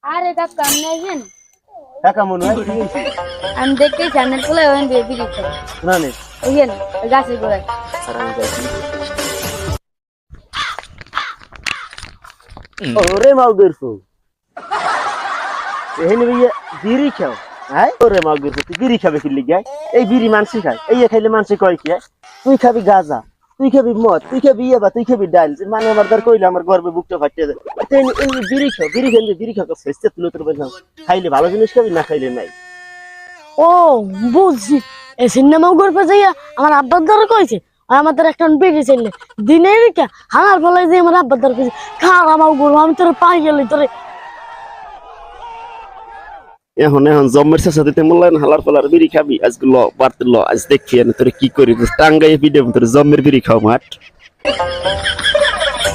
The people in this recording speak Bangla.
আরে কাকা আপনি আছেন? টাকা মনে হয় কি হইছে? আমি দেখতে চ্যানেল খুলে ওখানে বেবি দিচ্ছে না নে ওইখান গাছের গোড়ায়। আর আমি যাইছি। ওরে মাউগের ফু এখানে ভাইয়া বিড়ি খাও। হ্যাঁ ওরে মাউগের ফু তুই বিড়ি খাবে কি লিগে? এই বিড়ি মানুষই খায়, এই খাইলে মানুষে কয় কি? তুই খাবি গাঁজা, তুই খাবি মদ, তুই খাবি ইয়াবা, তুই খাবি ডাল। মানে আমার দ্বার কইলে আমার গর্বে বুকটা ফাটিয়ে যায়। তুই এমনি বিড়ি খাও, বিড়ি খেলে বিড়ি খাও ফেসতে তুলে তোর বের খাইলে ভালো জিনিস খাবি, না খাইলে নাই। ও বুঝছি, এই সিনেমা গল্পে যাইয়া আমার আব্বার দ্বারা কইছে আর আমাদের একটা বেড়ে ছেলে দিনের রেখা হানার ফলে যে আমার আব্বার দ্বারা কইছে খার আমার গরু আমি তোর পাই গেলি তোরে। এখন এখন জম্মের শেষে দিতে মূল্যায়ন হালার পালার বিড়ি খাবি আজকে ল বাড়তে ল আজ দেখি তোরে কি করি টাঙ্গাই পিডে তোর জম্মের বিড়ি খাও মাঠ।